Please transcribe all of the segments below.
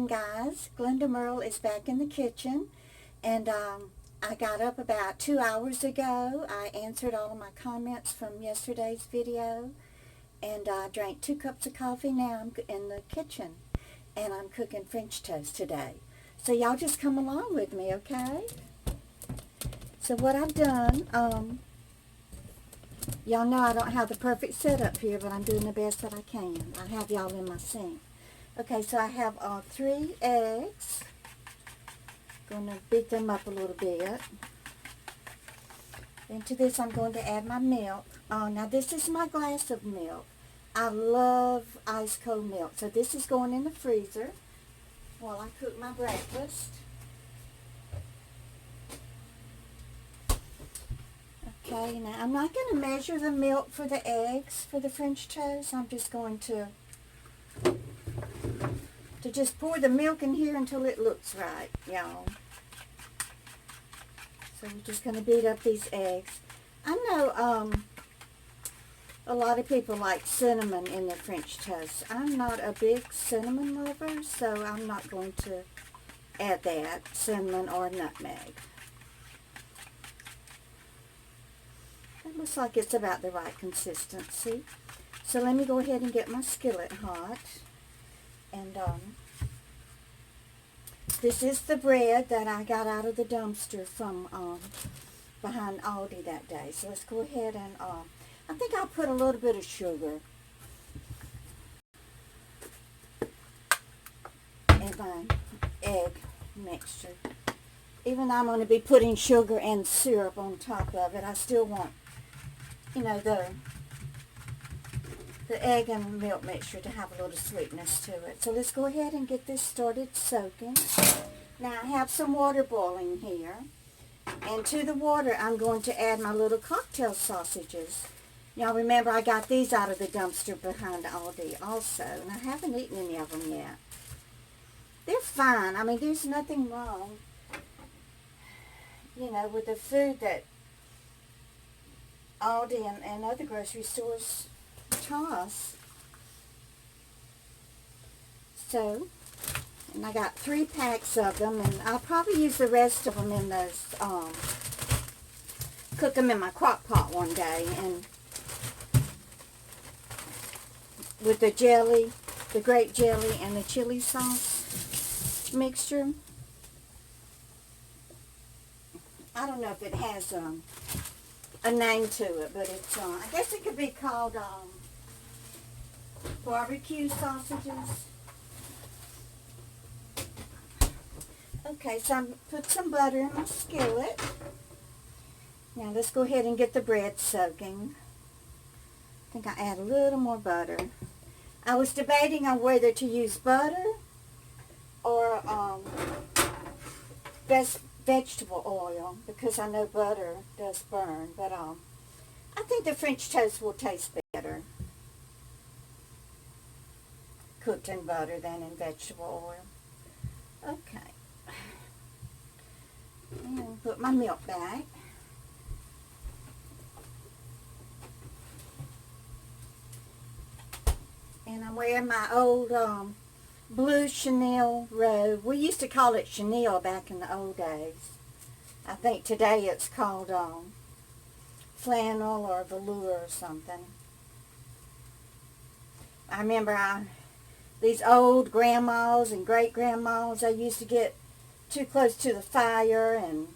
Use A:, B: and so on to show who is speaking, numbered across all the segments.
A: morning, guys. Glenda Merle is back in the kitchen, and I got up about 2 hours ago. I answered all of my comments from yesterday's video, and I drank 2 cups of coffee. Now I'm in the kitchen, and I'm cooking French toast today. So y'all just come along with me, okay? So what I've done, y'all know I don't have the perfect setup here, but I'm doing the best that I can. I have y'all in my sink. Okay, so I have 3 eggs. Going to beat them up a little bit. Into this I'm going to add my milk. Now this is my glass of milk. I love ice cold milk. So this is going in the freezer while I cook my breakfast. Okay, now I'm not going to measure the milk for the eggs for the French toast. I'm just going to just pour the milk in here until it looks right, y'all. So we're just going to beat up these eggs. I know a lot of people like cinnamon in their French toast. I'm not a big cinnamon lover, so I'm not going to add that, cinnamon or nutmeg. It looks like it's about the right consistency. So let me go ahead and get my skillet hot. And this is the bread that I got out of the dumpster from behind Aldi that day. So let's go ahead and, I think I'll put a little bit of sugar in my egg mixture. Even though I'm going to be putting sugar and syrup on top of it, I still want, you know, the egg and milk mixture to have a little sweetness to it. So let's go ahead and get this started soaking. Now I have some water boiling here. And to the water I'm going to add my little cocktail sausages. Y'all remember I got these out of the dumpster behind Aldi also. And I haven't eaten any of them yet. They're fine. I mean, there's nothing wrong, you know, with the food that Aldi and other grocery stores toss. So, and I got 3 packs of them, and I'll probably use the rest of them in those, cook them in my crock pot one day, and with the jelly, the grape jelly, and the chili sauce mixture. I don't know if it has a name to it, but it's, I guess it could be called barbecue sausages. Okay, so I put some butter in my skillet. Now let's go ahead and get the bread soaking. I think I add a little more butter. I was debating on whether to use butter or vegetable oil, because I know butter does burn, but I think the French toast will taste better cooked in butter than in vegetable oil. Okay. And put my milk back. And I'm wearing my old blue chenille robe. We used to call it chenille back in the old days. I think today it's called flannel or velour or something. I remember these old grandmas and great-grandmas, they used to get too close to the fire and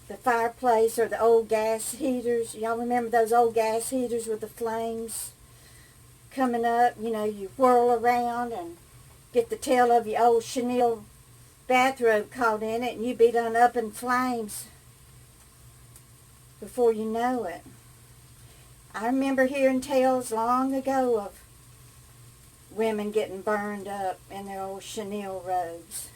A: the fireplace or the old gas heaters. Y'all remember those old gas heaters with the flames coming up? You know, you whirl around and get the tail of your old chenille bathrobe caught in it, and you be done up in flames before you know it. I remember hearing tales long ago of women getting burned up in their old chenille robes.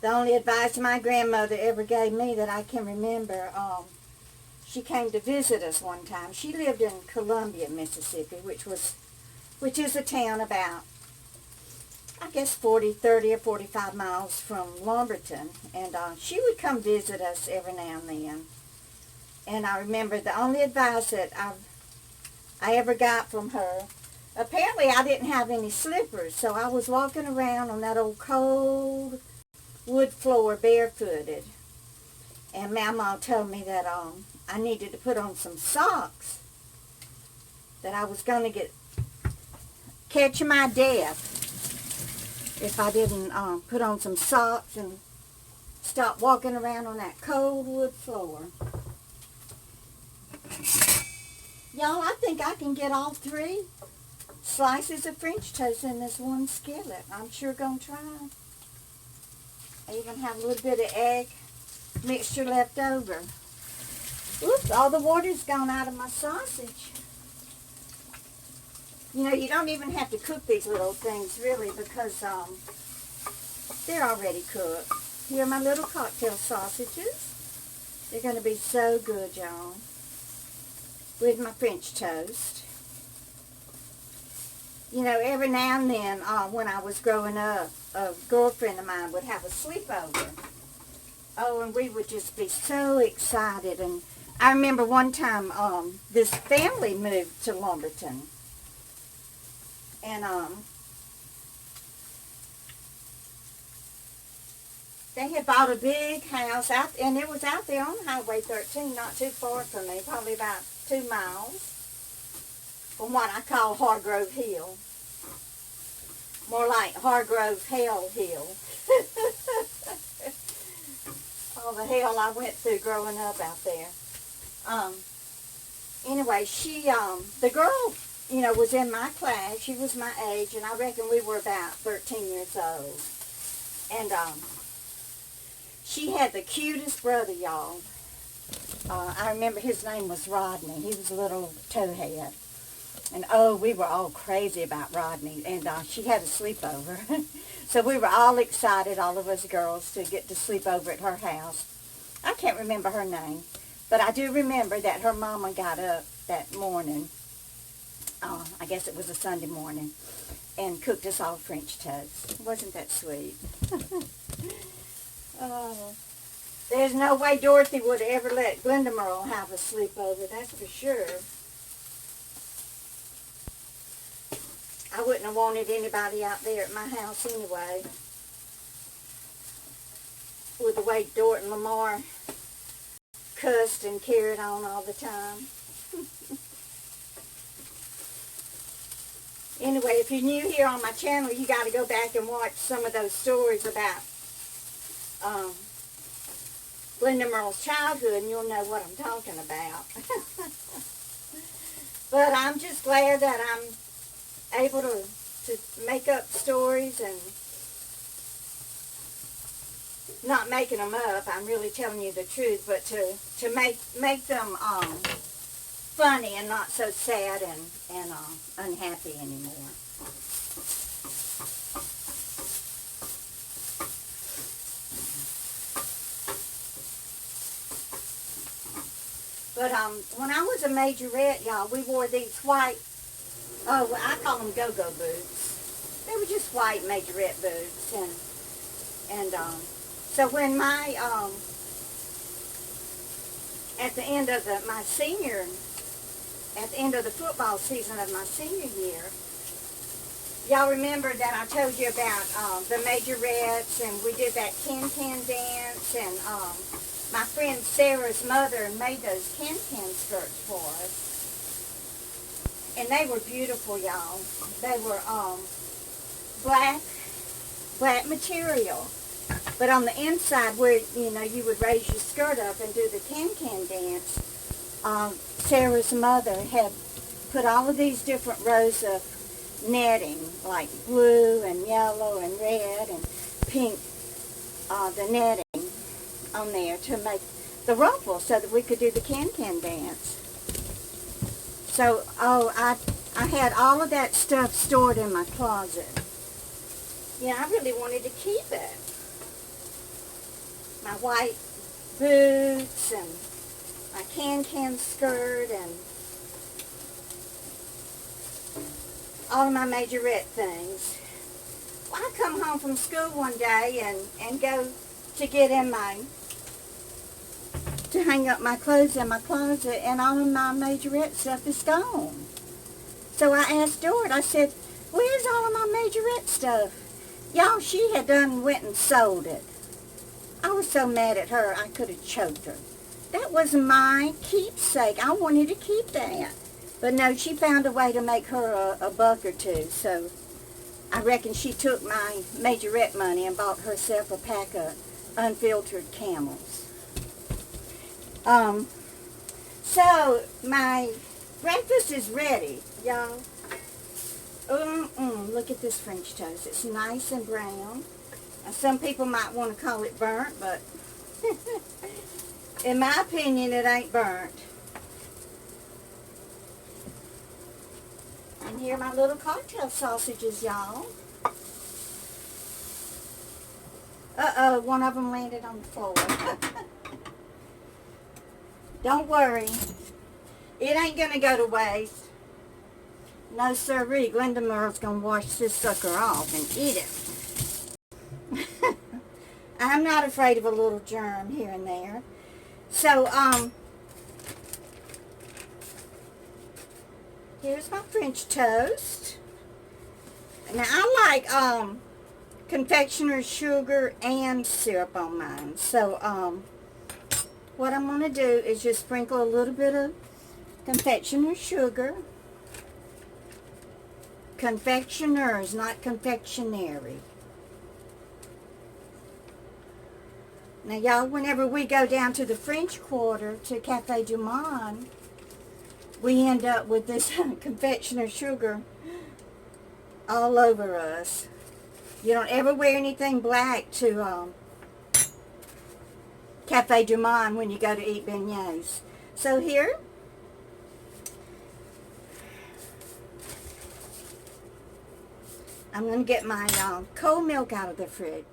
A: The only advice my grandmother ever gave me that I can remember, she came to visit us one time. She lived in Columbia, Mississippi, which is a town about, I guess, 30 or 45 miles from Lumberton. And she would come visit us every now and then. And I remember the only advice that I ever got from her. Apparently I didn't have any slippers, so I was walking around on that old cold wood floor barefooted. And Mama told me that I needed to put on some socks, that I was going to catch my death if I didn't put on some socks and stop walking around on that cold wood floor. Y'all, I think I can get all 3 slices of French toast in this one skillet. I'm sure going to try. I even have a little bit of egg mixture left over. Oops, all the water's gone out of my sausage. You know, you don't even have to cook these little things, really, because they're already cooked. Here are my little cocktail sausages. They're going to be so good, y'all, with my French toast. You know, every now and then, when I was growing up, a girlfriend of mine would have a sleepover. Oh, and we would just be so excited. And I remember one time, this family moved to Lumberton. And, they had bought a big house out, and it was out there on Highway 13, not too far from me, probably about 2 miles from what I call Hargrove Hill. More like Hargrove Hell Hill. All the hell I went through growing up out there. Anyway, she, the girl, you know, was in my class. She was my age, and I reckon we were about 13 years old. And, she had the cutest brother, y'all. I remember his name was Rodney. He was a little towhead. And, oh, we were all crazy about Rodney. And she had a sleepover. So we were all excited, all of us girls, to get to sleep over at her house. I can't remember her name. But I do remember that her mama got up that morning. I guess it was a Sunday morning. And cooked us all French toast. Wasn't that sweet? There's no way Dorothy would have ever let Glenda Merle have a sleepover, that's for sure. I wouldn't have wanted anybody out there at my house anyway. With the way Dort and Lamar cussed and carried on all the time. Anyway, if you're new here on my channel, you got to go back and watch some of those stories about Glenda Merle's childhood, and you'll know what I'm talking about. But I'm just glad that I'm able to make up stories and not making them up. I'm really telling you the truth, but to make them funny and not so sad and unhappy anymore. But when I was a majorette, y'all, we wore these white, I call them go-go boots. They were just white majorette boots. And so when my, at the end of at the end of the football season of my senior year, y'all remember that I told you about the majorettes, and we did that can-can dance, and my friend Sarah's mother made those can-can skirts for us. And they were beautiful, y'all. They were black material. But on the inside where, you know, you would raise your skirt up and do the can-can dance, Sarah's mother had put all of these different rows of netting, like blue and yellow and red and pink, the netting on there to make the ruffles so that we could do the can-can dance. So, I had all of that stuff stored in my closet. Yeah, I really wanted to keep it. My white boots and my can-can skirt and all of my majorette things. Well, I come home from school one day and go to get in to hang up my clothes in my closet, and all of my majorette stuff is gone. So I asked Dort, I said, where's all of my majorette stuff? Y'all, she had done went and sold it. I was so mad at her, I could have choked her. That was my keepsake. I wanted to keep that. But no, she found a way to make her a buck or two. So I reckon she took my majorette money and bought herself a pack of unfiltered Camels. So my breakfast is ready, y'all. Look at this French toast. It's nice and brown. Some people might want to call it burnt, but in my opinion, it ain't burnt. And here are my little cocktail sausages, y'all. Uh-oh, one of them landed on the floor. Don't worry. It ain't going to go to waste. No sirree. Glenda Merle's going to wash this sucker off and eat it. I'm not afraid of a little germ here and there. So, here's my French toast. Now, I like, confectioner's sugar and syrup on mine. So, what I'm going to do is just sprinkle a little bit of confectioner's sugar. Confectioners, not confectionery. Now, y'all, whenever we go down to the French Quarter to Cafe Du Monde, we end up with this confectioner sugar all over us. You don't ever wear anything black to Cafe Du Monde when you go to eat beignets. So here, I'm going to get my cold milk out of the freezer.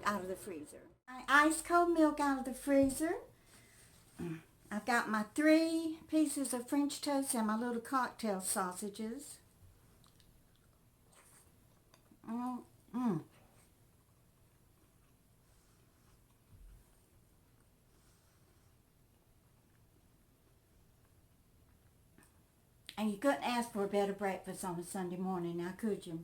A: My ice cold milk out of the freezer. I've got my 3 pieces of French toast and my little cocktail sausages. And you couldn't ask for a better breakfast on a Sunday morning, now could you?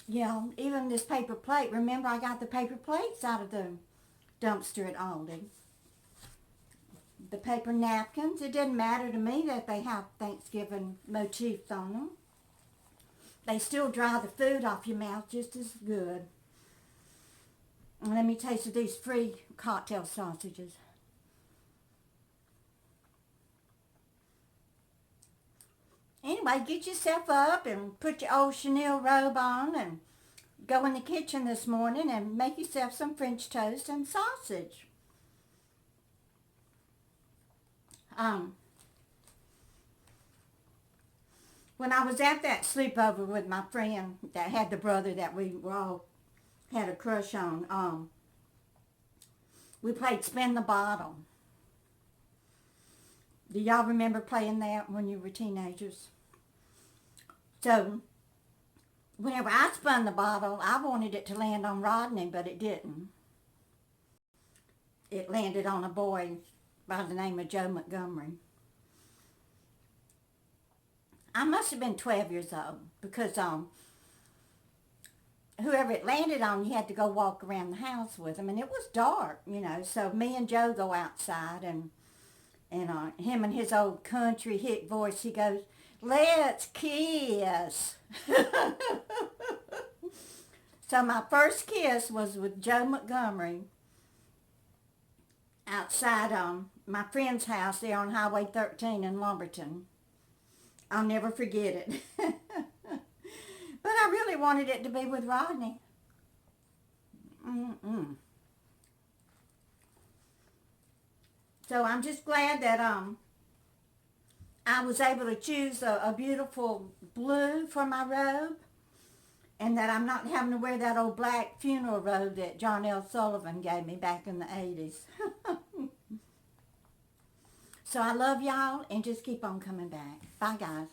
A: Yeah, even this paper plate. Remember, I got the paper plates out of the dumpster at Aldi. The paper napkins. It didn't matter to me that they have Thanksgiving motifs on them. They still dry the food off your mouth just as good. And let me taste of these free cocktail sausages. Anyway, get yourself up and put your old chenille robe on and go in the kitchen this morning and make yourself some French toast and sausage. When I was at that sleepover with my friend that had the brother that we were all had a crush on, we played Spin the Bottle. Do y'all remember playing that when you were teenagers? So, whenever I spun the bottle, I wanted it to land on Rodney, but it didn't. It landed on a boy by the name of Joe Montgomery. I must have been 12 years old because whoever it landed on, you had to go walk around the house with him, and it was dark, you know. So me and Joe go outside, and him and his old country hick voice, he goes, "Let's kiss." So my first kiss was with Joe Montgomery outside my friend's house there on Highway 13 in Lumberton. I'll never forget it. But I really wanted it to be with Rodney. So I'm just glad that I was able to choose a beautiful blue for my robe, and that I'm not having to wear that old black funeral robe that John L. Sullivan gave me back in the 80s. So I love y'all, and just keep on coming back. Bye, guys.